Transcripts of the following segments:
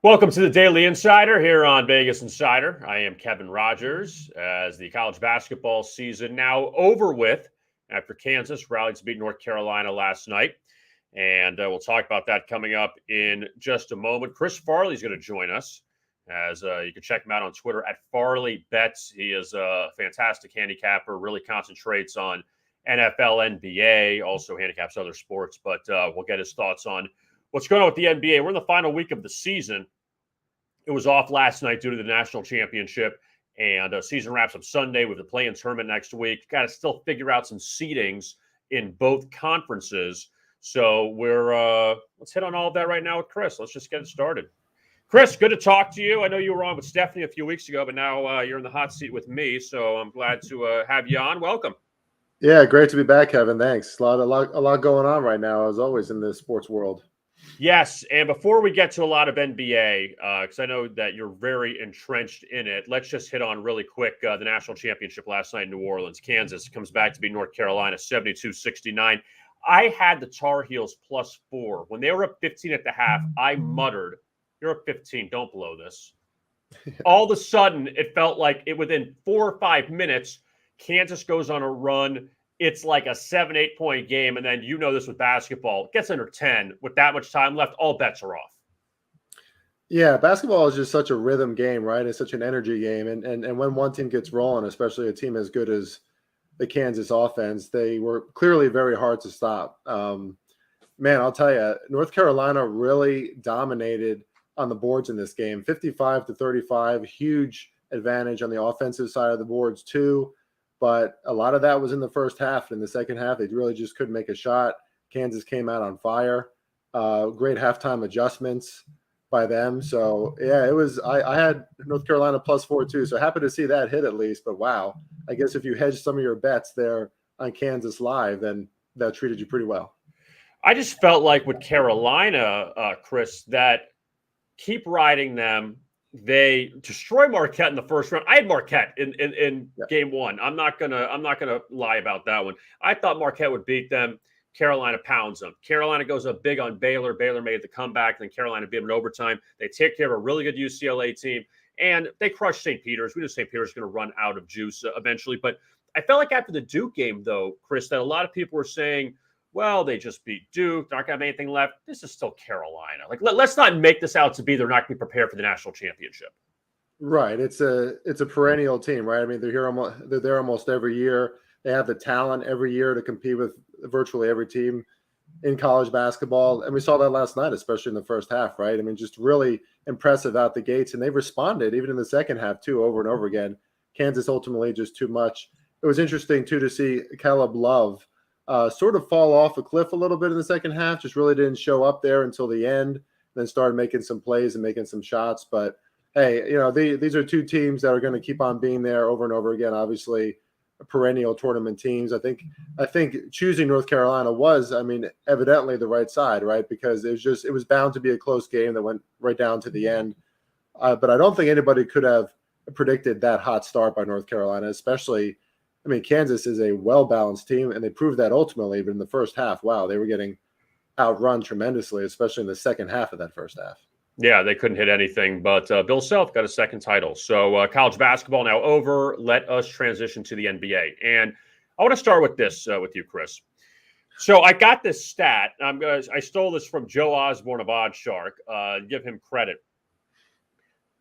Welcome to the Daily Insider here on Vegas Insider. I am Kevin Rogers. As the college basketball season now over with after Kansas rallied to beat North Carolina last night. And we'll talk about that coming up in just a moment. Chris Farley is going to join us. As you can check him out on Twitter at Farley Bets. He is a fantastic handicapper, really concentrates on NFL, NBA, also handicaps other sports. But we'll get his thoughts on what's going on with the NBA. We're in the final week of the season. It was off last night due to the national championship, and season wraps up Sunday with the play-in tournament next week. Got to still figure out some seedings in both conferences. So let's hit on all of that right now with Chris. Let's just get it started. Chris, good to talk to you. I know you were on with Stephanie a few weeks ago, but now you're in the hot seat with me, so I'm glad to have you on. Welcome. Yeah, great to be back, Kevin. Thanks. A lot going on right now, as always, in the sports world. Yes, and before we get to a lot of NBA, because I know that you're very entrenched in it, let's just hit on really quick the national championship last night in New Orleans. Kansas comes back to beat North Carolina 72-69. I had the Tar Heels +4. When they were up 15 at the half, I muttered, "You're up 15, don't blow this." All of a sudden, it felt like within 4 or 5 minutes, Kansas goes on a run. It's like a 7-8 point game. And then you know this with basketball. It gets under 10 with that much time left. All bets are off. Yeah, basketball is just such a rhythm game, right? It's such an energy game. And when one team gets rolling, especially a team as good as the Kansas offense, they were clearly very hard to stop. Man, I'll tell you, North Carolina really dominated on the boards in this game. 55-35, huge advantage on the offensive side of the boards too. But a lot of that was in the first half. In the second half, they really just couldn't make a shot. Kansas came out on fire. Great halftime adjustments by them. So, yeah, it was. I had North Carolina +4 too. So happy to see that hit at least. But, wow, I guess if you hedged some of your bets there on Kansas Live, then that treated you pretty well. I just felt like with Carolina, Chris, that keep riding them. They destroy Marquette in the first round. I had Marquette in game one. I'm not gonna lie about that one. I thought Marquette would beat them. Carolina pounds them. Carolina goes up big on Baylor. Baylor made the comeback. Then Carolina beat them in overtime. They take care of a really good UCLA team, and they crushed St. Peter's. We knew St. Peter's going to run out of juice eventually. But I felt like after the Duke game, though, Chris, that a lot of people were saying, well, they just beat Duke. They're not going to have anything left. This is still Carolina. Like, let's not make this out to be they're not going to be prepared for the national championship. Right. It's a perennial team, right? I mean, they're there almost every year. They have the talent every year to compete with virtually every team in college basketball. And we saw that last night, especially in the first half, right? I mean, just really impressive out the gates. And they've responded even in the second half, too, over and over again. Kansas ultimately just too much. It was interesting, too, to see Caleb Love sort of fall off a cliff a little bit in the second half, just really didn't show up there until the end, then started making some plays and making some shots. But, hey, you know, these are two teams that are going to keep on being there over and over again, obviously perennial tournament teams. I think choosing North Carolina was, I mean, evidently the right side, right? Because it was bound to be a close game that went right down to the end. But I don't think anybody could have predicted that hot start by North Carolina, especially – I mean, Kansas is a well-balanced team, and they proved that ultimately. But in the first half, wow, they were getting outrun tremendously, especially in the second half of that first half. Yeah, they couldn't hit anything, but Bill Self got a second title. So college basketball now over. Let us transition to the NBA. And I want to start with this with you, Chris. So I got this stat. I stole this from Joe Osborne of Oddshark. Give him credit.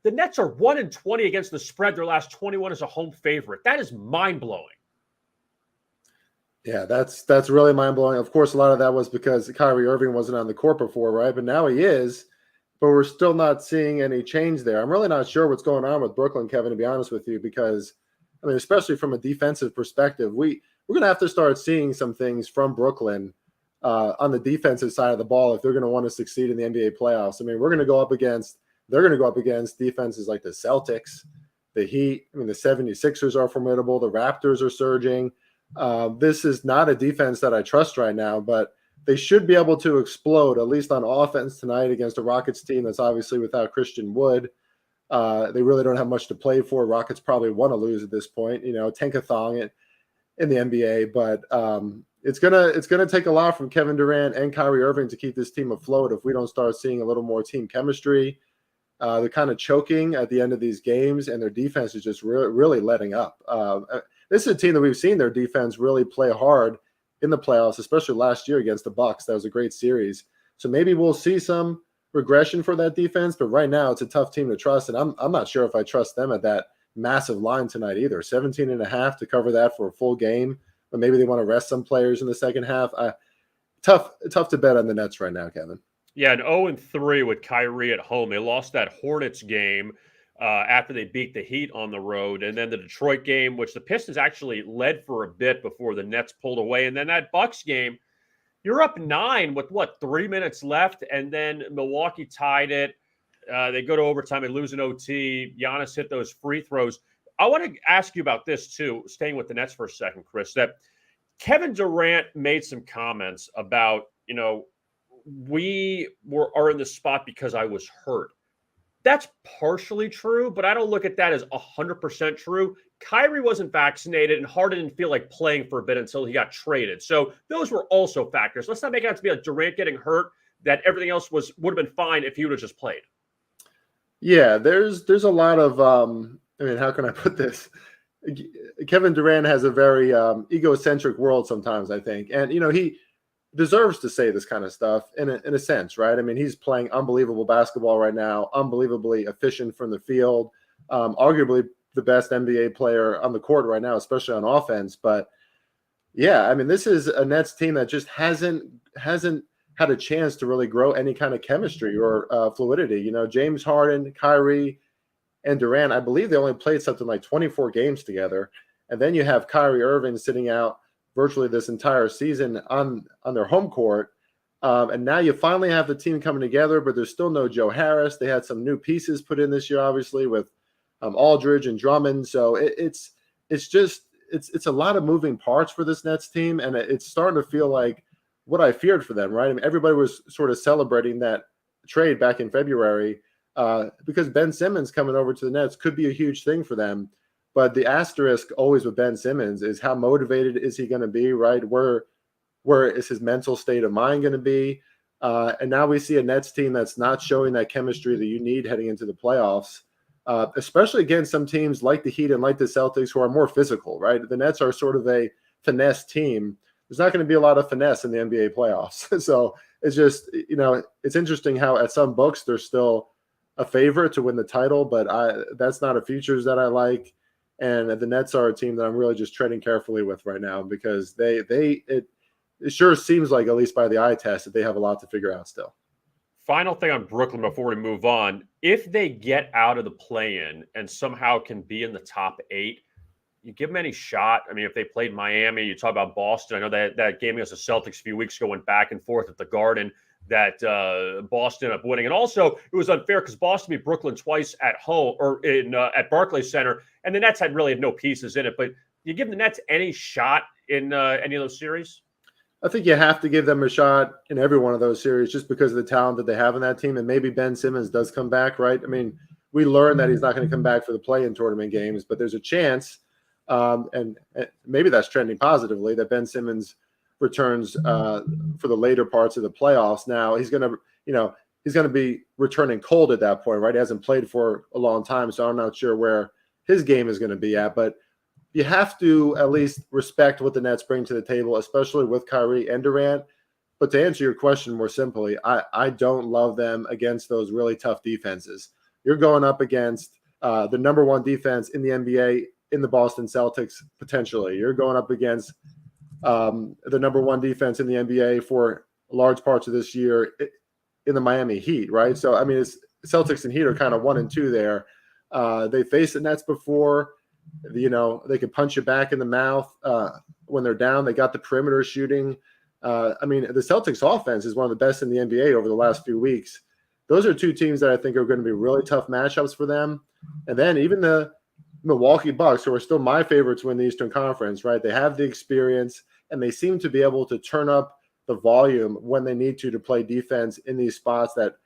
The Nets are 1-20 against the spread. Their last 21 as a home favorite. That is mind-blowing. Yeah, that's really mind-blowing. Of course, a lot of that was because Kyrie Irving wasn't on the court before, right? But now he is, but we're still not seeing any change there. I'm really not sure what's going on with Brooklyn, Kevin, to be honest with you, because, I mean, especially from a defensive perspective, we're going to have to start seeing some things from Brooklyn on the defensive side of the ball if they're going to want to succeed in the NBA playoffs. I mean, they're going to go up against defenses like the Celtics, the Heat. I mean, the 76ers are formidable. The Raptors are surging. This is not a defense that I trust right now, but they should be able to explode, at least on offense tonight against a Rockets team that's obviously without Christian Wood. They really don't have much to play for. Rockets probably want to lose at this point, tankathon in the NBA. But it's gonna take a lot from Kevin Durant and Kyrie Irving to keep this team afloat if we don't start seeing a little more team chemistry. They're kind of choking at the end of these games, and their defense is just really letting up. This is a team that we've seen their defense really play hard in the playoffs, especially last year against the Bucks. That was a great series. So maybe we'll see some regression for that defense, but right now it's a tough team to trust, and I'm not sure if I trust them at that massive line tonight either. 17.5 to cover that for a full game, but maybe they want to rest some players in the second half. Tough to bet on the Nets right now, Kevin. Yeah, an 0-3 with Kyrie at home. They lost that Hornets game after they beat the Heat on the road, and then the Detroit game, which the Pistons actually led for a bit before the Nets pulled away, and then that Bucks game, you're up 9 with 3 minutes left, and then Milwaukee tied it. They go to overtime and lose an OT. Giannis hit those free throws. I want to ask you about this too, staying with the Nets for a second, Chris, that Kevin Durant made some comments about, we are in this spot because I was hurt. That's partially true, but I don't look at that as 100% true. Kyrie wasn't vaccinated, and Harden didn't feel like playing for a bit until he got traded. So those were also factors. Let's not make it out to be like Durant getting hurt, that everything else would have been fine if he would have just played. Yeah, there's a lot of how can I put this? Kevin Durant has a very egocentric world sometimes, I think, and he deserves to say this kind of stuff in a sense, right? I mean, he's playing unbelievable basketball right now, unbelievably efficient from the field, arguably the best NBA player on the court right now, especially on offense. But yeah, I mean, this is a Nets team that just hasn't had a chance to really grow any kind of chemistry or fluidity. James Harden, Kyrie, and Durant, I believe they only played something like 24 games together. And then you have Kyrie Irving sitting out virtually this entire season on their home court. And now you finally have the team coming together, but there's still no Joe Harris. They had some new pieces put in this year, obviously, with Aldridge and Drummond. So it's a lot of moving parts for this Nets team, and it's starting to feel like what I feared for them, right? I mean, everybody was sort of celebrating that trade back in February because Ben Simmons coming over to the Nets could be a huge thing for them. But the asterisk always with Ben Simmons is how motivated is he going to be, right? Where is his mental state of mind going to be? And now we see a Nets team that's not showing that chemistry that you need heading into the playoffs, especially against some teams like the Heat and like the Celtics who are more physical, right? The Nets are sort of a finesse team. There's not going to be a lot of finesse in the NBA playoffs. So it's just, it's interesting how at some books they're still a favorite to win the title, but that's not a futures that I like. And the Nets are a team that I'm really just treading carefully with right now because it sure seems like, at least by the eye test, that they have a lot to figure out still. Final thing on Brooklyn before we move on. If they get out of the play-in and somehow can be in the top 8, you give them any shot? I mean, if they played Miami, you talk about Boston. I know that game against the Celtics a few weeks ago went back and forth at the Garden, that Boston ended up winning. And also, it was unfair because Boston beat Brooklyn twice at home or at Barclays Center, and the Nets had no pieces in it. But you give the Nets any shot in any of those series? I think you have to give them a shot in every one of those series just because of the talent that they have in that team. And maybe Ben Simmons does come back, right? I mean, we learned that he's not going to come back for the play-in tournament games, but there's a chance, and maybe that's trending positively, that Ben Simmons returns for the later parts of the playoffs. Now he's going to be returning cold at that point, right? He hasn't played for a long time, so I'm not sure where his game is going to be at, but you have to at least respect what the Nets bring to the table, especially with Kyrie and Durant. But to answer your question more simply, I don't love them against those really tough defenses. You're going up against the number one defense in the NBA in the Boston Celtics, potentially. You're going up against the number one defense in the NBA for large parts of this year in the Miami Heat, right? So, I mean, Celtics and Heat are kind of 1 and 2 there. They faced the Nets before. They can punch you back in the mouth when they're down. They got the perimeter shooting. I mean, the Celtics offense is one of the best in the NBA over the last few weeks. Those are two teams that I think are going to be really tough matchups for them. And then even the Milwaukee Bucks, who are still my favorites to win the Eastern Conference, right? They have the experience, and they seem to be able to turn up the volume when they need to play defense in these spots that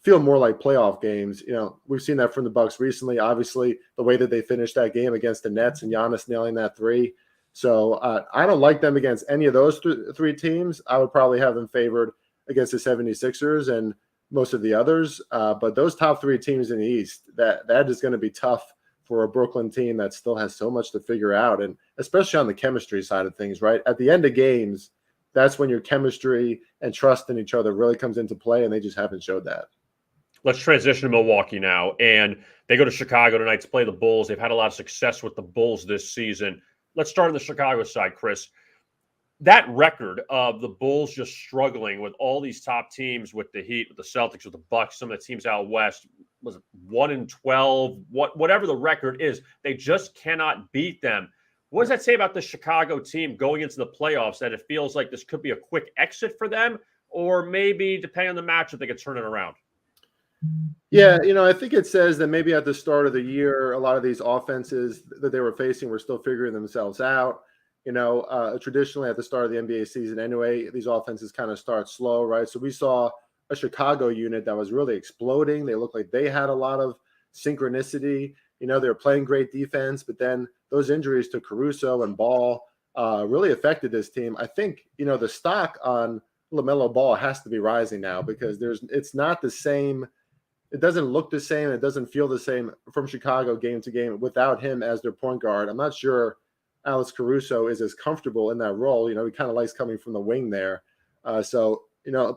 feel more like playoff games. We've seen that from the Bucks recently. Obviously, the way that they finished that game against the Nets and Giannis nailing that 3. So I don't like them against any of those three teams. I would probably have them favored against the 76ers. And most of the others. But those top three teams in the East, that is going to be tough for a Brooklyn team that still has so much to figure out, and especially on the chemistry side of things, right? At the end of games, that's when your chemistry and trust in each other really comes into play, and they just haven't showed that. Let's transition to Milwaukee now, and they go to Chicago tonight to play the Bulls. They've had a lot of success with the Bulls this season. Let's start on the Chicago side, Chris. That record of the Bulls just struggling with all these top teams, with the Heat, with the Celtics, with the Bucks, some of the teams out west, was it 1-12, whatever the record is, they just cannot beat them. What does that say about the Chicago team going into the playoffs, that it feels like this could be a quick exit for them, or maybe, depending on the matchup, they could turn it around? Yeah, I think it says that maybe at the start of the year, a lot of these offenses that they were facing were still figuring themselves out. Traditionally at the start of the NBA season anyway, these offenses kind of start slow, right? So we saw a Chicago unit that was really exploding. They looked like they had a lot of synchronicity. They were playing great defense, but then those injuries to Caruso and Ball really affected this team. I think, the stock on LaMelo Ball has to be rising now, because it's not the same. It doesn't look the same. It doesn't feel the same from Chicago game to game without him as their point guard. I'm not sure Alex Caruso is as comfortable in that role. He kind of likes coming from the wing there. So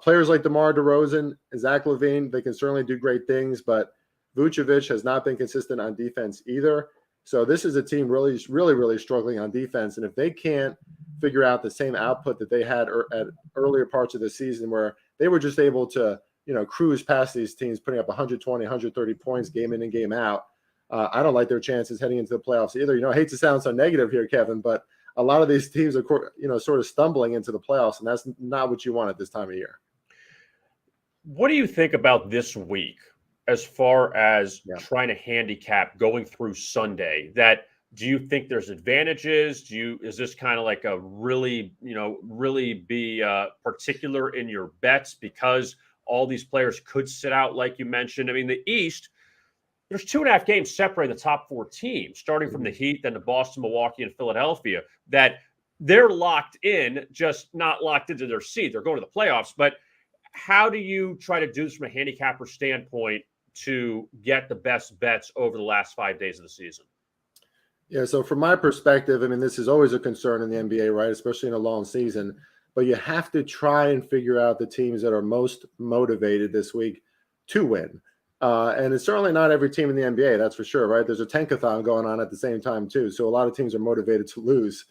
players like DeMar DeRozan and Zach LaVine, they can certainly do great things, but Vucevic has not been consistent on defense either. So this is a team really, really, really struggling on defense. And if they can't figure out the same output that they had at earlier parts of the season, where they were just able to, cruise past these teams, putting up 120, 130 points game in and game out, I don't like their chances heading into the playoffs either. I hate to sound so negative here, Kevin, but a lot of these teams are, sort of stumbling into the playoffs, and that's not what you want at this time of year. What do you think about this week as far as trying to handicap going through Sunday? Do you think there's advantages? Is this kind of like a really be particular in your bets, because all these players could sit out, like you mentioned? I mean, the East, there's 2.5 games separating the top 4 teams, starting from the Heat, then to Boston, Milwaukee, and Philadelphia, that they're locked in, just not locked into their seed. They're going to the playoffs. But how do you try to do this from a handicapper standpoint to get the best bets over the last 5 days of the season? Yeah, so from my perspective, I mean, this is always a concern in the NBA, right? Especially in a long season. But you have to try and figure out the teams that are most motivated this week to win. And it's certainly not every team in the NBA, that's for sure, right? There's a tankathon going on at the same time, too. So a lot of teams are motivated to lose.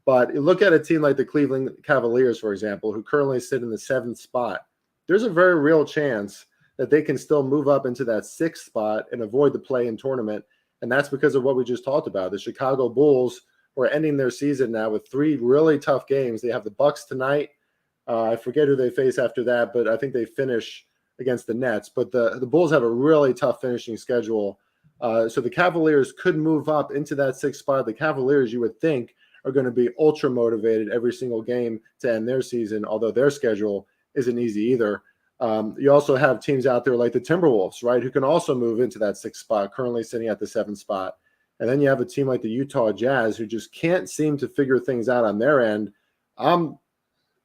But you look at a team like the Cleveland Cavaliers, for example, who currently sit in the 7th spot. There's a very real chance that they can still move up into that 6th spot and avoid the play-in tournament. And that's because of what we just talked about. The Chicago Bulls are ending their season now with 3 really tough games. They have the Bucks tonight. I forget who they face after that, but I think they finish against the Nets. But the Bulls have a really tough finishing schedule. So the Cavaliers could move up into that 6th spot. The Cavaliers, you would think, are going to be ultra motivated every single game to end their season, although their schedule isn't easy either. You also have teams out there like the Timberwolves, right, who can also move into that 6th spot, currently sitting at the 7th spot. And then you have a team like the Utah Jazz, who just can't seem to figure things out on their end. I'm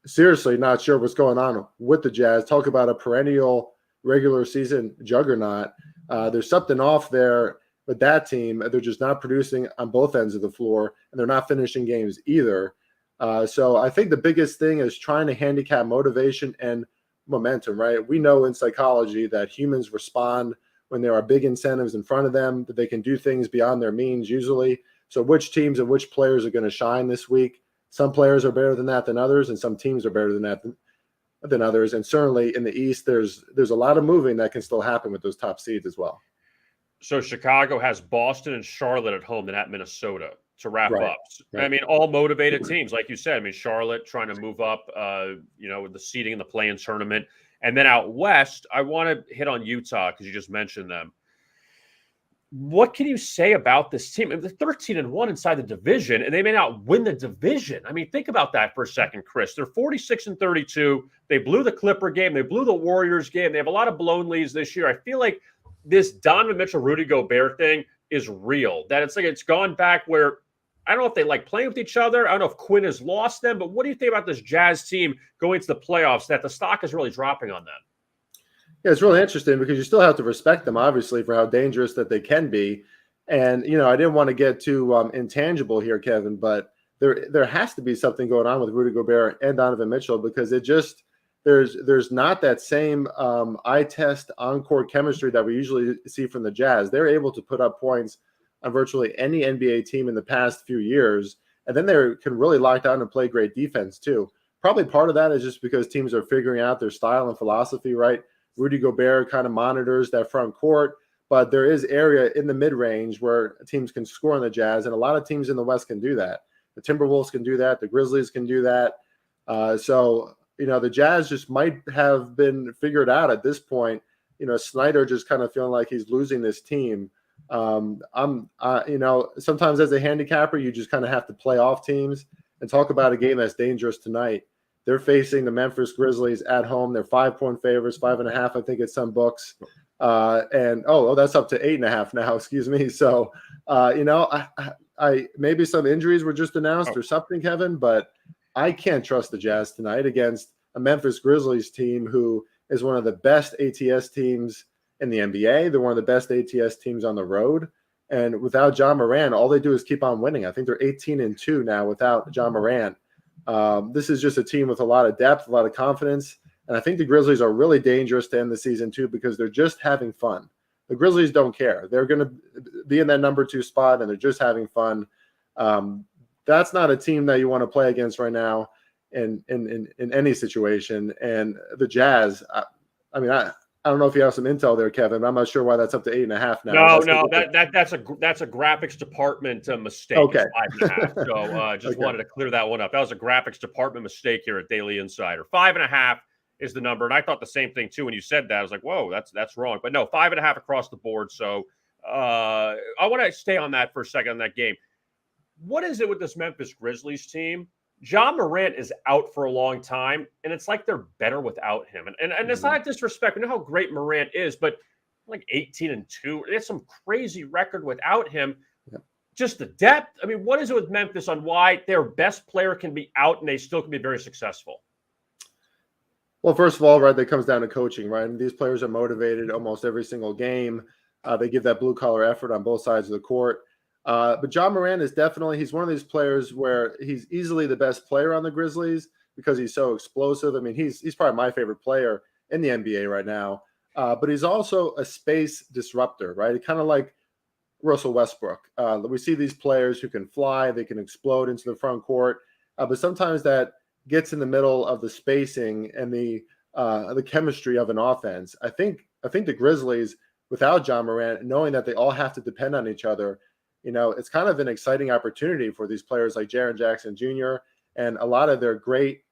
seriously not sure what's going on with the Jazz. Talk about a perennial regular season juggernaut. There's something off there with that team. They're just not producing on both ends of the floor, and they're not finishing games either. So I think the biggest thing is trying to handicap motivation and momentum, right? We know in psychology that humans respond when there are big incentives in front of them, that they can do things beyond their means usually. So which teams and which players are going to shine this week? Some players are better than that than others, and some teams are better than that than others. And certainly in the East, there's a lot of moving that can still happen with those top seeds as well. So Chicago has Boston and Charlotte at home, then at Minnesota to wrap Right. up. Right. I mean, all motivated teams, like you said. I mean, Charlotte trying to move up, with the seeding in the play-in tournament. And then out west, I want to hit on Utah because you just mentioned them. What can you say about this team? They're 13-1 inside the division, and they may not win the division. I mean, think about that for a second, Chris. They're 46-32. They blew the Clipper game. They blew the Warriors game. They have a lot of blown leads this year. I feel like this Donovan Mitchell, Rudy Gobert thing is real. That it's gone back where I don't know if they like playing with each other. I don't know if Quinn has lost them, but what do you think about this Jazz team going to the playoffs, that the stock is really dropping on them? Yeah, it's really interesting because you still have to respect them, obviously, for how dangerous that they can be. And I didn't want to get too intangible here, Kevin, but there has to be something going on with Rudy Gobert and Donovan Mitchell because it just there's not that same eye test on-court chemistry that we usually see from the Jazz. They're able to put up points on virtually any NBA team in the past few years, and then they can really lock down and play great defense too. Probably part of that is just because teams are figuring out their style and philosophy, right? Rudy Gobert kind of monitors that front court, but there is area in the mid-range where teams can score on the Jazz, and a lot of teams in the West can do that. The Timberwolves can do that. The Grizzlies can do that. So the Jazz just might have been figured out at this point. Snyder just kind of feeling like he's losing this team. Sometimes as a handicapper, you just kind of have to play off teams and talk about a game that's dangerous tonight. They're facing the Memphis Grizzlies at home. They're 5-point favorites, 5.5, I think, at some books. And that's up to 8.5 now. Excuse me. So, I maybe some injuries were just announced or something, Kevin, but I can't trust the Jazz tonight against a Memphis Grizzlies team who is one of the best ATS teams in the NBA. They're one of the best ATS teams on the road. And without John Morant, all they do is keep on winning. I think they're 18-2 now without John Morant. This is just a team with a lot of depth, a lot of confidence. And I think the Grizzlies are really dangerous to end the season too because they're just having fun. The Grizzlies don't care. They're going to be in that number 2 spot, and they're just having fun. That's not a team that you want to play against right now in any situation. And the Jazz, I don't know if you have some intel there, Kevin. I'm not sure why that's up to 8.5 now. No, that's a graphics department mistake. Okay, 5.5. So just wanted to clear that one up. That was a graphics department mistake here at Daily Insider. 5.5 is the number, and I thought the same thing too when you said that. I was like, whoa, that's wrong. But no, 5.5 across the board. So I want to stay on that for a second on that game. What is it with this Memphis Grizzlies team? John Morant is out for a long time, and it's like they're better without him. And it's not disrespect. We know how great Morant is, but like 18-2. It's some crazy record without him. Yeah. Just the depth. I mean, what is it with Memphis on why their best player can be out and they still can be very successful? Well, first of all, right, that comes down to coaching, right? And these players are motivated almost every single game. They give that blue-collar effort on both sides of the court. But John Morant is he's one of these players where he's easily the best player on the Grizzlies because he's so explosive. I mean, he's probably my favorite player in the NBA right now. But he's also a space disruptor, right? Kind of like Russell Westbrook. We see these players who can fly, they can explode into the front court, but sometimes that gets in the middle of the spacing and the chemistry of an offense. I think the Grizzlies, without John Morant, knowing that they all have to depend on each other, it's kind of an exciting opportunity for these players like Jaren Jackson Jr. and a lot of their great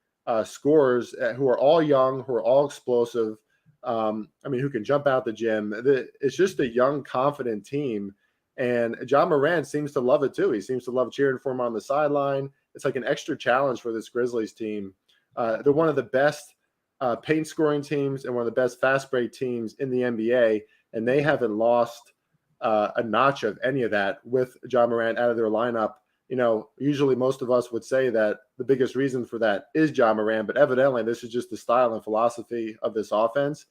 scorers who are all young, who are all explosive. Who can jump out the gym. It's just a young, confident team. And John Morant seems to love it too. He seems to love cheering for him on the sideline. It's like an extra challenge for this Grizzlies team. They're one of the best paint scoring teams and one of the best fast break teams in the NBA. And they haven't lost a notch of any of that with John Morant out of their lineup. Usually most of us would say that the biggest reason for that is John Morant, but evidently this is just the style and philosophy of this offense.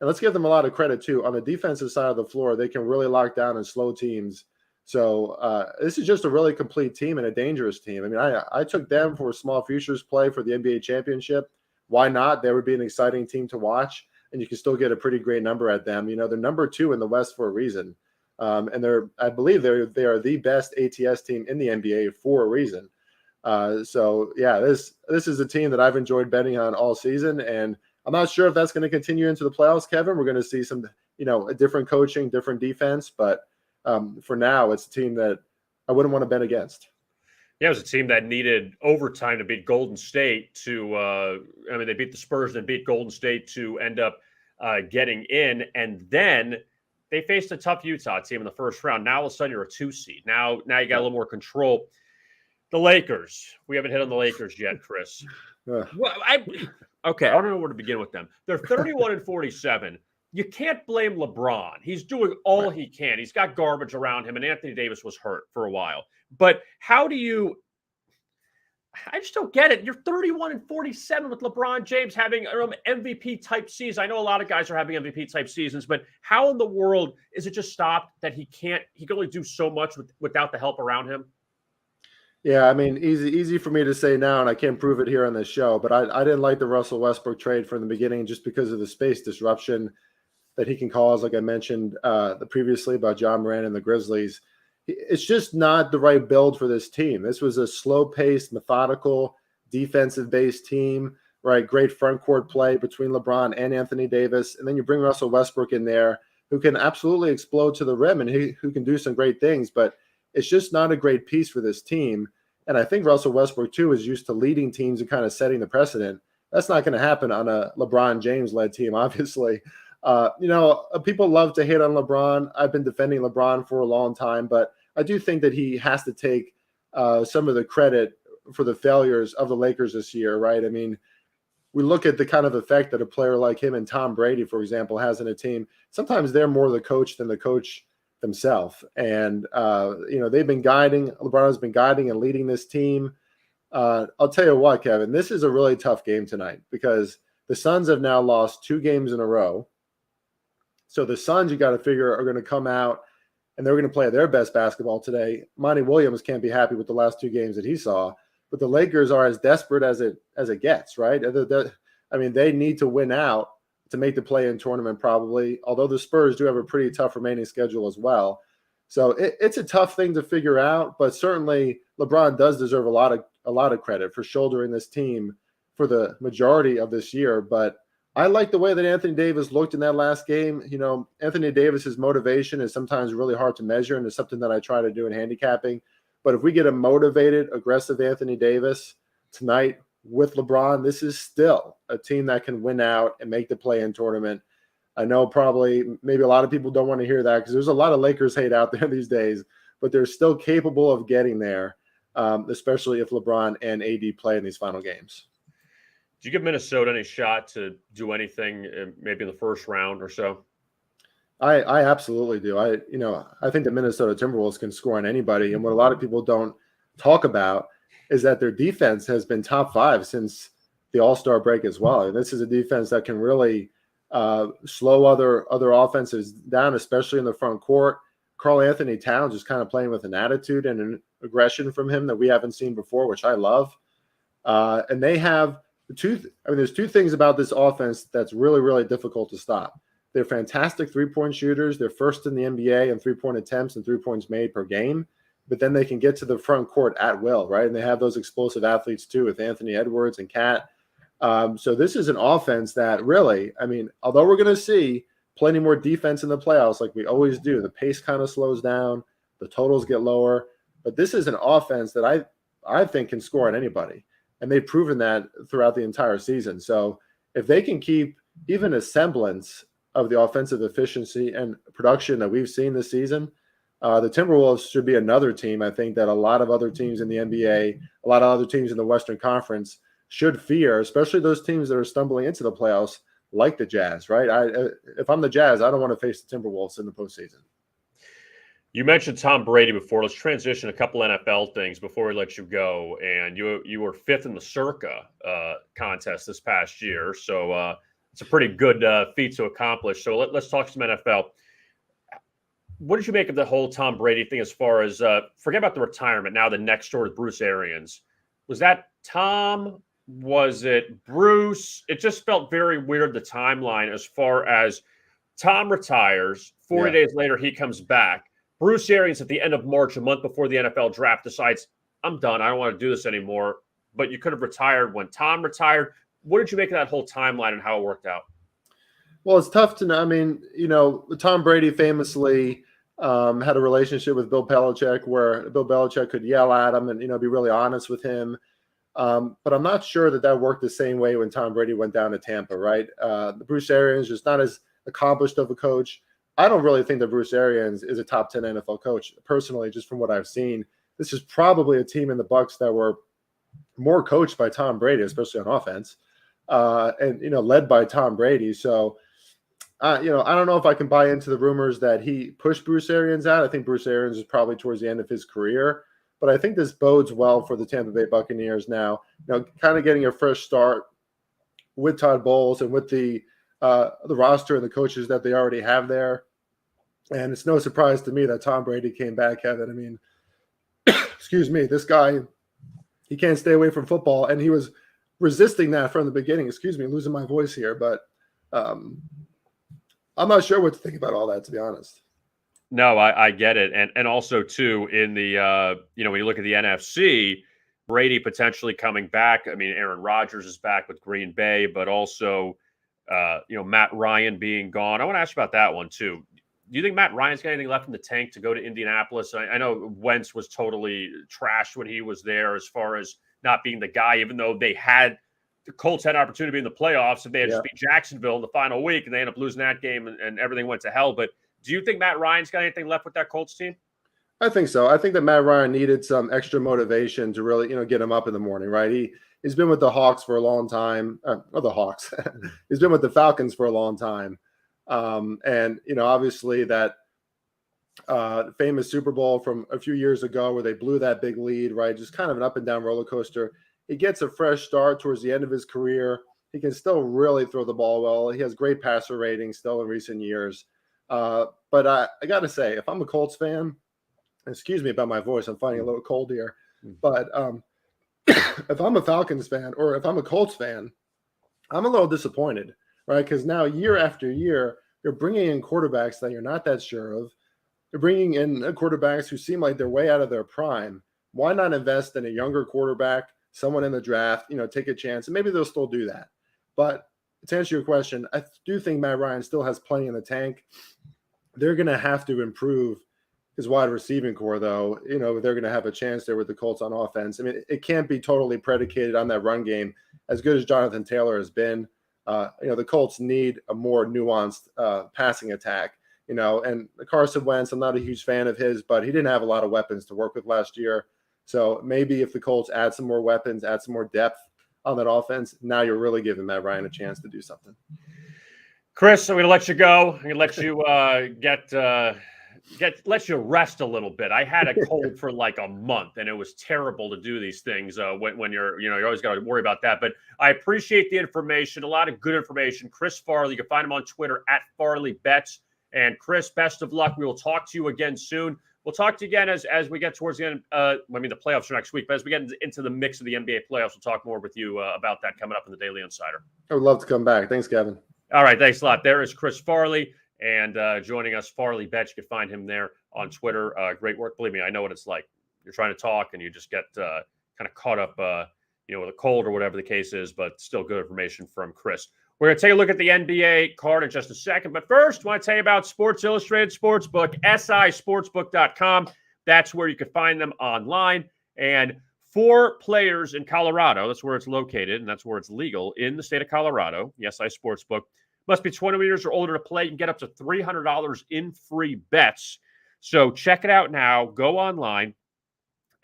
And let's give them a lot of credit too. On the defensive side of the floor, they can really lock down and slow teams. So this is just a really complete team and a dangerous team. I mean, I took them for a small futures play for the NBA championship. Why not? They would be an exciting team to watch, and you can still get a pretty great number at them. They're number 2 in the West for a reason. And I believe they are the best ATS team in the NBA for a reason. So yeah, this is a team that I've enjoyed betting on all season, and I'm not sure if that's going to continue into the playoffs, Kevin. We're going to see some, a different coaching, different defense, but for now, it's a team that I wouldn't want to bet against. Yeah, it was a team that needed overtime to beat Golden State they beat the Spurs and beat Golden State to end up getting in, and then they faced a tough Utah team in the first round. Now all of a sudden you're a 2 seed. Now you got a little more control. The Lakers. We haven't hit on the Lakers yet, Chris. Okay, I don't know where to begin with them. They're 31-47. You can't blame LeBron. He's doing all he can. He's got garbage around him, and Anthony Davis was hurt for a while. But how do you I just don't get it. You're 31-47 with LeBron James having an MVP type season. I know a lot of guys are having MVP type seasons, but how in the world is it just stopped that he can only do so much without the help around him? Yeah, I mean, easy for me to say now, and I can't prove it here on this show, but I didn't like the Russell Westbrook trade from the beginning just because of the space disruption that he can cause, like I mentioned previously about John Moran and the Grizzlies. It's just not the right build for this team. This was a slow-paced, methodical, defensive-based team, right? Great front court play between LeBron and Anthony Davis. And then you bring Russell Westbrook in there, who can absolutely explode to the rim and who can do some great things, but it's just not a great piece for this team. And I think Russell Westbrook, too, is used to leading teams and kind of setting the precedent. That's not going to happen on a LeBron James-led team, obviously. People love to hate on LeBron. I've been defending LeBron for a long time, but I do think that he has to take some of the credit for the failures of the Lakers this year, right? I mean, we look at the kind of effect that a player like him and Tom Brady, for example, has in a team. Sometimes they're more the coach than the coach themselves. And, they've been guiding. LeBron has been guiding and leading this team. I'll tell you what, Kevin, this is a really tough game tonight because the Suns have now lost 2 games in a row. So the Suns, you got to figure, are going to come out and they're going to play their best basketball today. Monty Williams can't be happy with the last 2 games that he saw, but the Lakers are as desperate as it gets, right? I mean, they need to win out to make the play-in tournament probably, although the Spurs do have a pretty tough remaining schedule as well. So it's a tough thing to figure out, but certainly LeBron does deserve a lot of credit for shouldering this team for the majority of this year. But I like the way that Anthony Davis looked in that last game. Anthony Davis's motivation is sometimes really hard to measure, and it's something that I try to do in handicapping. But if we get a motivated, aggressive Anthony Davis tonight with LeBron, this is still a team that can win out and make the play-in tournament. I know maybe a lot of people don't want to hear that because there's a lot of Lakers hate out there these days, but they're still capable of getting there, especially if LeBron and AD play in these final games. Do you give Minnesota any shot to do anything maybe in the first round or so? I absolutely do. I think the Minnesota Timberwolves can score on anybody. And what a lot of people don't talk about is that their defense has been top 5 since the All-Star break as well. And this is a defense that can really slow other offenses down, especially in the front court. Karl Anthony Towns is kind of playing with an attitude and an aggression from him that we haven't seen before, which I love. And they have there's 2 things about this offense that's really, really difficult to stop. They're fantastic 3-point shooters. They're first in the NBA in 3-point attempts and 3 points made per game. But then they can get to the front court at will, right? And they have those explosive athletes too with Anthony Edwards and Cat. So this is an offense that really, although we're going to see plenty more defense in the playoffs like we always do, the pace kind of slows down, the totals get lower. But this is an offense that I think can score on anybody. And they've proven that throughout the entire season. So if they can keep even a semblance of the offensive efficiency and production that we've seen this season, the Timberwolves should be another team, I think, that a lot of other teams in the NBA, a lot of other teams in the Western Conference should fear, especially those teams that are stumbling into the playoffs like the Jazz, right? If I'm the Jazz, I don't want to face the Timberwolves in the postseason. You mentioned Tom Brady before. Let's transition a couple NFL things before we let you go. And you were 5th in the Circa contest this past year. So it's a pretty good feat to accomplish. So let's talk some NFL. What did you make of the whole Tom Brady thing as far as forget about the retirement, now the next door with Bruce Arians? Was that Tom? Was it Bruce? It just felt very weird, the timeline, as far as Tom retires. 40 days later, he comes back. Bruce Arians at the end of March, a month before the NFL draft, decides, I'm done. I don't want to do this anymore. But you could have retired when Tom retired. What did you make of that whole timeline and how it worked out? Well, it's tough to know. Tom Brady famously had a relationship with Bill Belichick where Bill Belichick could yell at him and, be really honest with him. But I'm not sure that worked the same way when Tom Brady went down to Tampa, right? Bruce Arians is not as accomplished of a coach. I don't really think that Bruce Arians is a top 10 NFL coach. Personally, just from what I've seen, this is probably a team in the Bucs that were more coached by Tom Brady, especially on offense, and led by Tom Brady. So, I don't know if I can buy into the rumors that he pushed Bruce Arians out. I think Bruce Arians is probably towards the end of his career. But I think this bodes well for the Tampa Bay Buccaneers now. Kind of getting a fresh start with Todd Bowles and with the roster and the coaches that they already have there. And it's no surprise to me that Tom Brady came back, Kevin. I mean, excuse me, this guy, he can't stay away from football, and he was resisting that from the beginning. Excuse me, losing my voice here, but I'm not sure what to think about all that, to be honest. No, I get it. And also, too, in the, when you look at the NFC, Brady potentially coming back. I mean, Aaron Rodgers is back with Green Bay, but also, Matt Ryan being gone. I want to ask you about that one, too. Do you think Matt Ryan's got anything left in the tank to go to Indianapolis? I know Wentz was totally trashed when he was there as far as not being the guy, even though the Colts had an opportunity to be in the playoffs if they had just beat Jacksonville in the final week, and they ended up losing that game and everything went to hell. But do you think Matt Ryan's got anything left with that Colts team? I think so. I think that Matt Ryan needed some extra motivation to really, get him up in the morning, right? He's been with the Hawks for a long time. The Hawks. He's been with the Falcons for a long time. And obviously that famous Super Bowl from a few years ago where they blew that big lead, right? Just kind of an up and down roller coaster. He gets a fresh start towards the end of his career. He can still really throw the ball well. He has great passer rating still in recent years. But I got to say, if I'm a Colts fan, excuse me about my voice, I'm finding a little cold here. But if I'm a Falcons fan or if I'm a Colts fan, I'm a little disappointed, right? Because now year after year, you're bringing in quarterbacks that you're not that sure of. You're bringing in quarterbacks who seem like they're way out of their prime. Why not invest in a younger quarterback, someone in the draft, take a chance, and maybe they'll still do that. But to answer your question, I do think Matt Ryan still has plenty in the tank. They're going to have to improve his wide receiving core, though. They're going to have a chance there with the Colts on offense. I mean, it can't be totally predicated on that run game. As good as Jonathan Taylor has been, the Colts need a more nuanced passing attack. And Carson Wentz, I'm not a huge fan of his, but he didn't have a lot of weapons to work with last year. So maybe if the Colts add some more weapons, add some more depth on that offense, now you're really giving Matt Ryan a chance to do something. Chris, I'm going to let you go. I'm going to let you let you rest a little bit. I had a cold for like a month, and it was terrible to do these things when you're always got to worry about that. But I appreciate the information, a lot of good information. Chris Farley, you can find him on Twitter at FarleyBets. And Chris, best of luck. We will talk to you again soon. We'll talk to you again as we get towards the end. The playoffs are next week, but as we get into the mix of the NBA playoffs, we'll talk more with you about that coming up in the Daily Insider. I would love to come back. Thanks, Kevin. All right, thanks a lot. There is Chris Farley, and joining us, Farley Bet. You can find him there on Twitter. Great work. Believe me, I know what it's like. You're trying to talk, and you just get kind of caught up, with a cold or whatever the case is, but still good information from Chris. We're going to take a look at the NBA card in just a second. But first, I want to tell you about Sports Illustrated Sportsbook, sisportsbook.com. That's where you can find them online. And 4 players in Colorado, that's where it's located, and that's where it's legal in the state of Colorado. The SI Sportsbook must be 20 years or older to play. You can get up to $300 in free bets. So check it out now. Go online,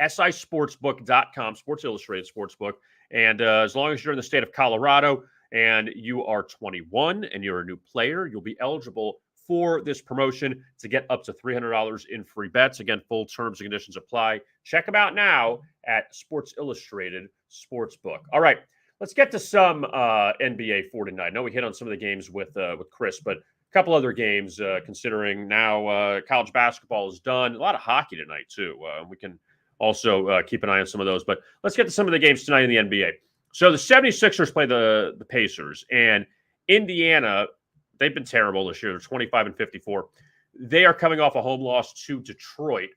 sisportsbook.com, Sports Illustrated Sportsbook. And as long as you're in the state of Colorado, and you are 21 and you're a new player, you'll be eligible for this promotion to get up to $300 in free bets. Again, full terms and conditions apply. Check them out now at Sports Illustrated Sportsbook. All right, let's get to some NBA 49. I know we hit on some of the games with Chris, but a couple other games considering now college basketball is done. A lot of hockey tonight, too. We can also keep an eye on some of those. But let's get to some of the games tonight in the NBA. So the 76ers play the Pacers, and Indiana, they've been terrible this year. They're 25-54. They are coming off a home loss to Detroit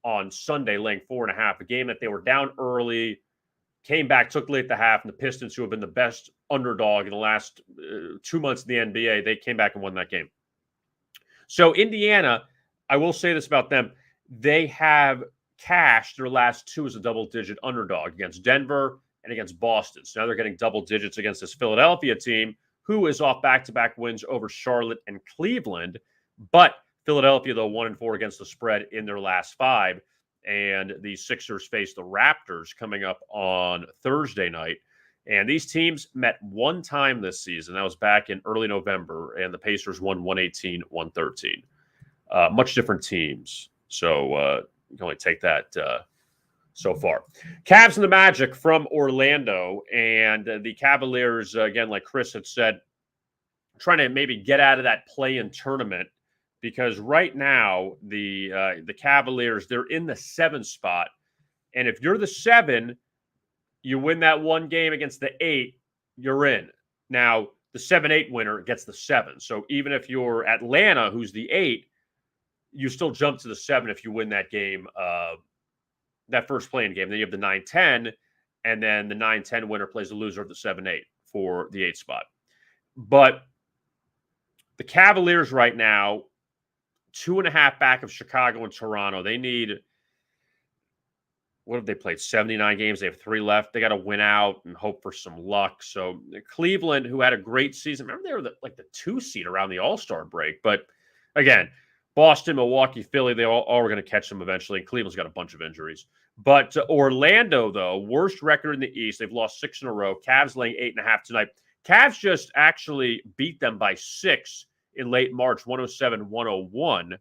on Sunday, laying 4.5, a game that they were down early, came back, took late at the half, and the Pistons, who have been the best underdog in the last 2 months in the NBA, they came back and won that game. So Indiana, I will say this about them, they have cashed their last 2 as a double-digit underdog against Denver and against Boston. So now they're getting double digits against this Philadelphia team, who is off back-to-back wins over Charlotte and Cleveland. But Philadelphia, though, 1-4 against the spread in their last 5. And the Sixers face the Raptors coming up on Thursday night. And these teams met one time this season. That was back in early November. And the Pacers won 118-113. Much different teams. So you can only take that so far. Cavs and the Magic from Orlando, and the Cavaliers, again, like Chris had said, trying to maybe get out of that play-in tournament, because right now the Cavaliers, they're in the 7 spot, and if you're the 7, you win that one game against the 8, you're in. Now the 7-8 winner gets the 7. So even if you're Atlanta, who's the 8, you still jump to the 7 if you win that game, that first play-in game. Then you have the 9-10, and then the 9-10 winner plays the loser of the 7-8 for the 8 spot. But the Cavaliers right now, 2.5 back of Chicago and Toronto. They need, what have they played? 79 games. They have 3 left. They got to win out and hope for some luck. So Cleveland, who had a great season, remember they were the 2 seed around the All-Star break. But again, Boston, Milwaukee, Philly, they all are going to catch them eventually. And Cleveland's got a bunch of injuries. But Orlando, though, worst record in the East. They've lost 6 in a row. Cavs laying 8.5 tonight. Cavs just actually beat them by 6 in late March, 107-101.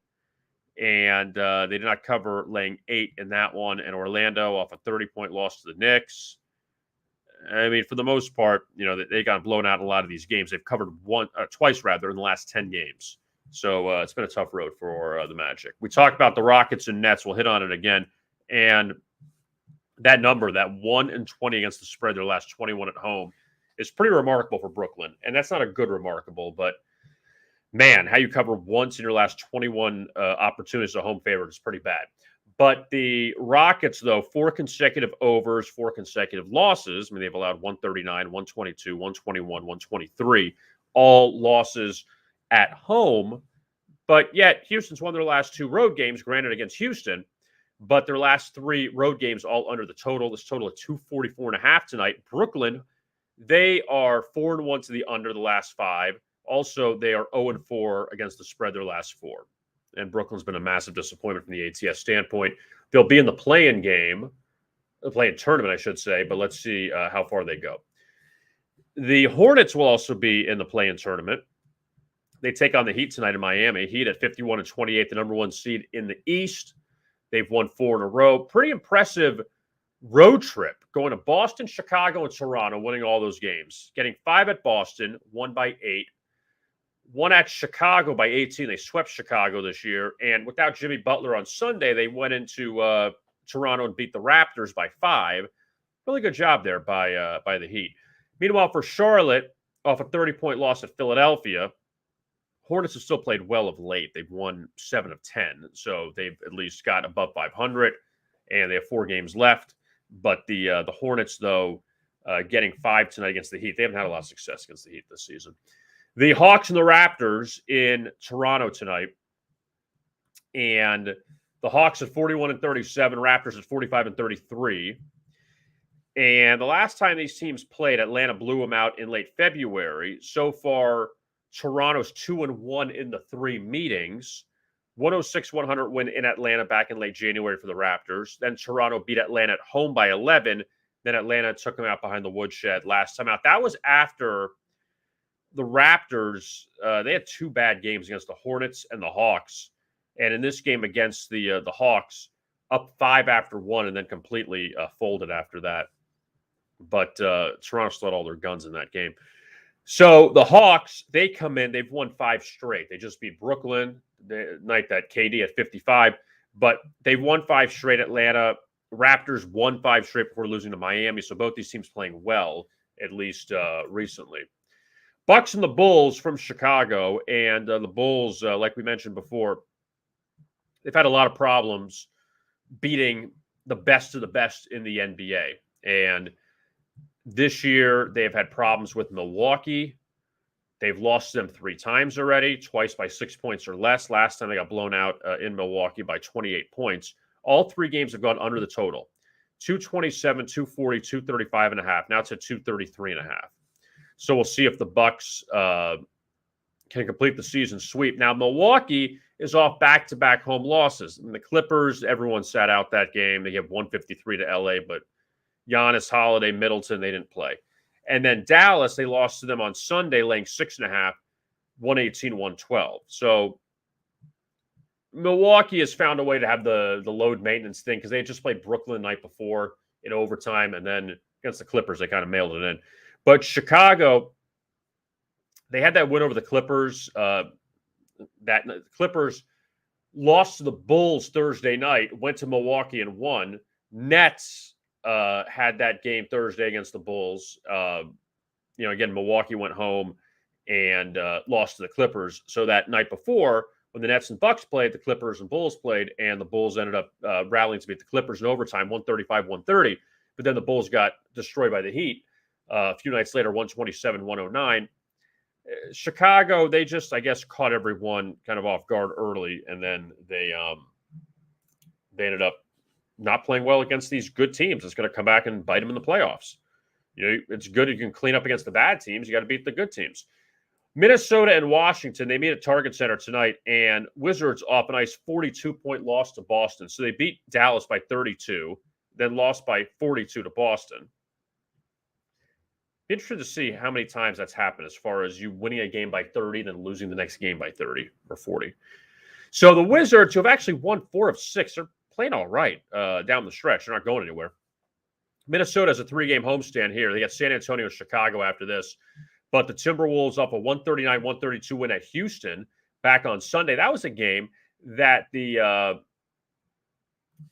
And they did not cover laying 8 in that one. And Orlando off a 30-point loss to the Knicks. I mean, for the most part, they got blown out in a lot of these games. They've covered twice in the last 10 games. So it's been a tough road for the Magic. We talked about the Rockets and Nets. We'll hit on it again. And that number, that 1-20 against the spread, their last 21 at home, is pretty remarkable for Brooklyn. And that's not a good remarkable, but man, how you cover once in your last 21 opportunities as a home favorite is pretty bad. But the Rockets, though, 4 consecutive overs, 4 consecutive losses. I mean, they've allowed 139, 122, 121, 123, all losses at home. But yet, Houston's won their last 2 road games, granted against Houston, but their last 3 road games all under the total. This total of 244.5 tonight. Brooklyn, they are 4-1 to the under the last 5. Also, they are 0-4 against the spread their last 4. And Brooklyn's been a massive disappointment from the ATS standpoint. They'll be in the play-in game, the play-in tournament, I should say, but let's see how far they go. The Hornets will also be in the play-in tournament. They take on the Heat tonight in Miami. Heat at 51-28, the number 1 seed in the East. They've won 4 in a row. Pretty impressive road trip, going to Boston, Chicago, and Toronto, winning all those games. Getting 5 at Boston, 1 by 8. 1 at Chicago by 18. They swept Chicago this year. And without Jimmy Butler on Sunday, they went into Toronto and beat the Raptors by 5. Really good job there by the Heat. Meanwhile, for Charlotte, off a 30-point loss at Philadelphia, Hornets have still played well of late. They've won 7 of 10. So they've at least got above 500. And they have 4 games left. But the Hornets, though, getting 5 tonight against the Heat, they haven't had a lot of success against the Heat this season. The Hawks and the Raptors in Toronto tonight. And the Hawks at 41-37, Raptors at 45-33. And the last time these teams played, Atlanta blew them out in late February. So far, Toronto's 2-1 in the 3 meetings. 106-100 win in Atlanta back in late January for the Raptors. Then Toronto beat Atlanta at home by 11. Then Atlanta took them out behind the woodshed last time out. That was after the Raptors, they had 2 bad games against the Hornets and the Hawks. And in this game against the Hawks, up 5 after 1 and then completely folded after that. But Toronto still had all their guns in that game. So the Hawks, they come in, they've won 5 straight. They just beat Brooklyn the night that KD at 55. But they've won 5 straight. Atlanta, Raptors won 5 straight before losing to Miami. So both these teams playing well, at least recently. Bucks and the Bulls from Chicago, and the Bulls, like we mentioned before, they've had a lot of problems beating the best of the best in the NBA. And this year, they've had problems with Milwaukee. They've lost them 3 times already, twice by 6 points or less. Last time they got blown out in Milwaukee by 28 points. All 3 games have gone under the total. 227, 240, 235.5. Now it's at 233.5. So we'll see if the Bucks can complete the season sweep. Now, Milwaukee is off back-to-back home losses. I mean, the Clippers, everyone sat out that game. They have 153 to LA, but Giannis, Holiday, Middleton, they didn't play. And then Dallas, they lost to them on Sunday, laying 6.5, 118-112. So Milwaukee has found a way to have the load maintenance thing because they had just played Brooklyn the night before in overtime, and then against the Clippers, they kind of mailed it in. But Chicago, they had that win over the Clippers. The Clippers lost to the Bulls Thursday night, went to Milwaukee and won. Nets had that game Thursday against the Bulls. Again, Milwaukee went home and lost to the Clippers. So that night before, when the Nets and Bucks played, the Clippers and Bulls played, and the Bulls ended up rallying to beat the Clippers in overtime, 135-130. But then the Bulls got destroyed by the Heat a few nights later, 127-109. Chicago, they just, I guess, caught everyone kind of off guard early, and then they ended up not playing well against these good teams. It's going to come back and bite them in the playoffs. It's good you can clean up against the bad teams. You got to beat the good teams. Minnesota and Washington, they meet at Target Center tonight, and Wizards off a nice 42-point loss to Boston. So they beat Dallas by 32, then lost by 42 to Boston. Be interested to see how many times that's happened as far as you winning a game by 30, then losing the next game by 30 or 40. So the Wizards, who have actually won 4 of 6, are playing all right down the stretch. They're not going anywhere. Minnesota has a 3-game homestand here. They got San Antonio and Chicago after this. But the Timberwolves up a 139-132 win at Houston back on Sunday. That was a game that the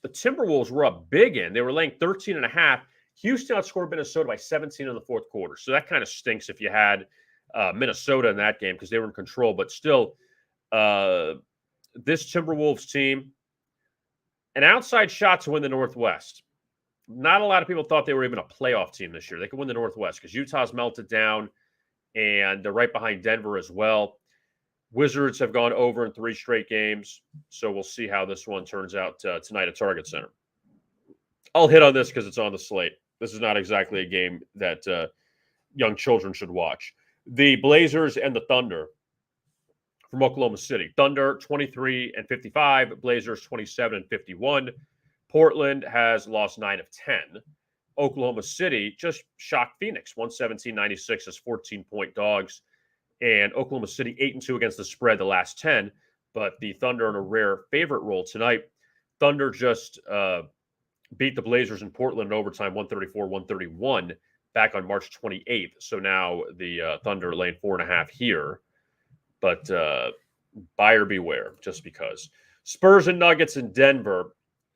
Timberwolves were up big in. They were laying 13.5. Houston outscored Minnesota by 17 in the fourth quarter. So that kind of stinks if you had Minnesota in that game because they were in control. But still, this Timberwolves team, an outside shot to win the Northwest. Not a lot of people thought they were even a playoff team this year. They could win the Northwest because Utah's melted down, and they're right behind Denver as well. Wizards have gone over in 3 straight games, so we'll see how this one turns out tonight at Target Center. I'll hit on this because it's on the slate. This is not exactly a game that young children should watch. The Blazers and the Thunder from Oklahoma City. Thunder 23-55, Blazers 27-51. Portland has lost 9 of 10. Oklahoma City just shocked Phoenix, 117-96 as 14-point dogs. And Oklahoma City 8-2 against the spread the last 10. But the Thunder in a rare favorite role tonight. Thunder just beat the Blazers in Portland in overtime, 134-131, back on March 28th. So now the Thunder laying 4.5 here. But buyer beware, just because. Spurs and Nuggets in Denver.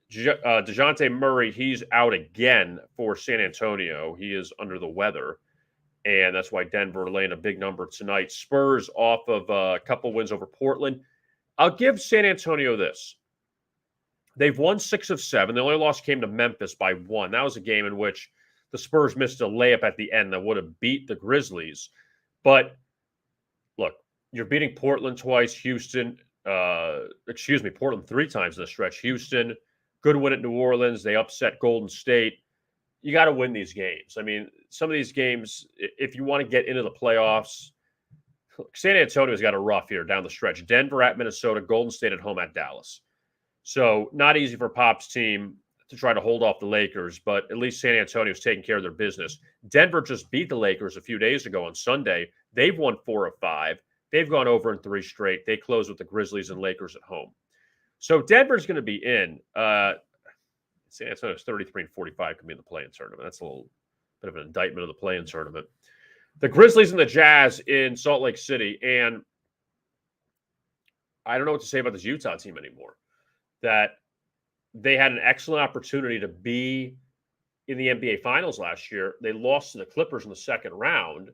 DeJounte Murray, he's out again for San Antonio. He is under the weather, and that's why Denver laying a big number tonight. Spurs off of a couple wins over Portland. I'll give San Antonio this. They've won 6 of 7. The only loss came to Memphis by 1. That was a game in which the Spurs missed a layup at the end that would have beat the Grizzlies. But, look, you're beating Portland twice, Portland 3 times in the stretch. Houston, good win at New Orleans. They upset Golden State. You got to win these games. I mean, some of these games, if you want to get into the playoffs, San Antonio's got a rough here down the stretch. Denver at Minnesota, Golden State at home at Dallas. So not easy for Pop's team to try to hold off the Lakers, but at least San Antonio's taking care of their business. Denver just beat the Lakers a few days ago on Sunday. They've won 4 of 5. They've gone over in 3 straight. They close with the Grizzlies and Lakers at home. So Denver's going to be in. San Antonio's 33-45 can be in the play-in tournament. That's a little bit of an indictment of the play-in tournament. The Grizzlies and the Jazz in Salt Lake City. And I don't know what to say about this Utah team anymore. That they had an excellent opportunity to be in the NBA Finals last year. They lost to the Clippers in the second round.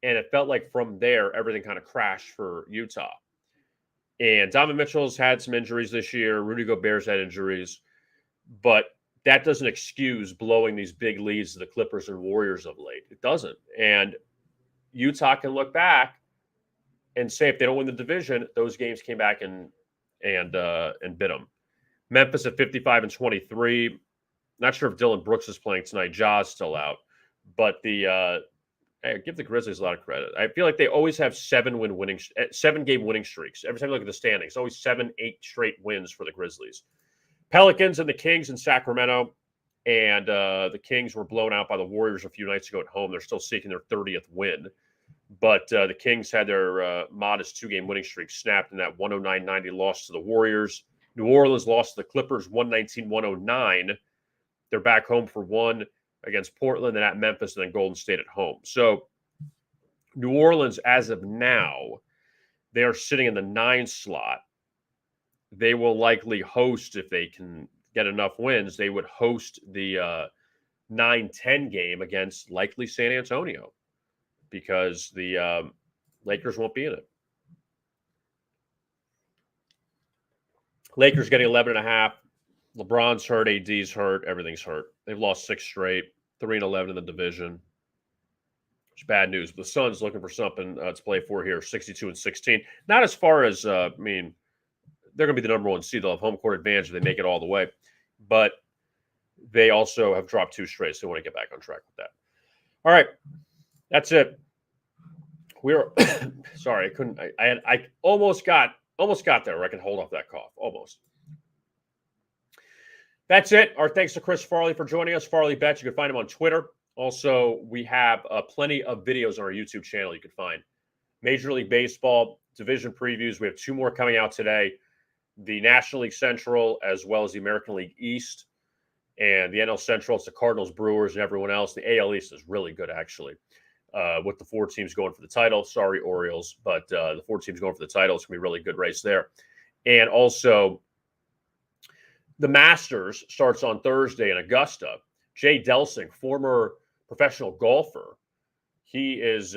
And it felt like from there, everything kind of crashed for Utah. And Donovan Mitchell's had some injuries this year. Rudy Gobert's had injuries. But that doesn't excuse blowing these big leads to the Clippers and Warriors of late. It doesn't. And Utah can look back and say if they don't win the division, those games came back and bit them. Memphis at 55-23. Not sure if Dylan Brooks is playing tonight. Ja's still out. But I give the Grizzlies a lot of credit. I feel like they always have 7-game winning streaks. Every time you look at the standings, always 7-8 straight wins for the Grizzlies. Pelicans and the Kings in Sacramento. And the Kings were blown out by the Warriors a few nights ago at home. They're still seeking their 30th win. But the Kings had their modest 2-game winning streak snapped in that 109-90 loss to the Warriors. New Orleans lost to the Clippers 119-109. They're back home for one against Portland and at Memphis and then Golden State at home. So New Orleans, as of now, they are sitting in the 9 slot. They will likely host, if they can get enough wins, they would host the 9-10 game against likely San Antonio because the Lakers won't be in it. Lakers getting 11.5. LeBron's hurt, AD's hurt, everything's hurt. They've lost 6 straight, 3-11 in the division. It's bad news. The Suns looking for something to play for here, 62-16. Not as far as, they're going to be the number 1 seed. They'll have home court advantage if they make it all the way. But they also have dropped 2 straight, so they want to get back on track with that. All right. That's it. We're sorry, I couldn't. I almost got there where I can hold off that cough. Almost. That's it. Our thanks to Chris Farley for joining us. Farley Bets. You can find him on Twitter. Also, we have plenty of videos on our YouTube channel you can find. Major League Baseball division previews. We have 2 more coming out today. The National League Central as well as the American League East. And the NL Central, it's the Cardinals, Brewers, and everyone else. The AL East is really good, actually, with the 4 teams going for the title. Sorry, Orioles, but the 4 teams going for the title. It's going to be a really good race there. And also, the Masters starts on Thursday in Augusta. Jay Delsing, former professional golfer, he is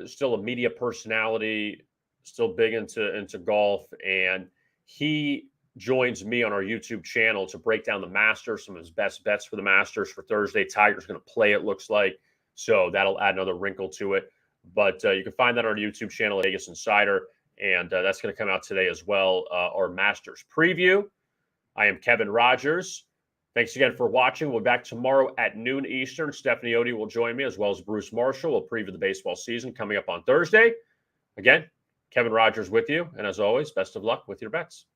still a media personality, still big into golf, and he joins me on our YouTube channel to break down the Masters, some of his best bets for the Masters for Thursday. Tiger's going to play, it looks like, so that'll add another wrinkle to it. But you can find that on our YouTube channel, Vegas Insider, and that's going to come out today as well, our Masters preview. I am Kevin Rogers. Thanks again for watching. We'll be back tomorrow at noon Eastern. Stephanie Odie will join me, as well as Bruce Marshall. We'll preview the baseball season coming up on Thursday. Again, Kevin Rogers with you. And as always, best of luck with your bets.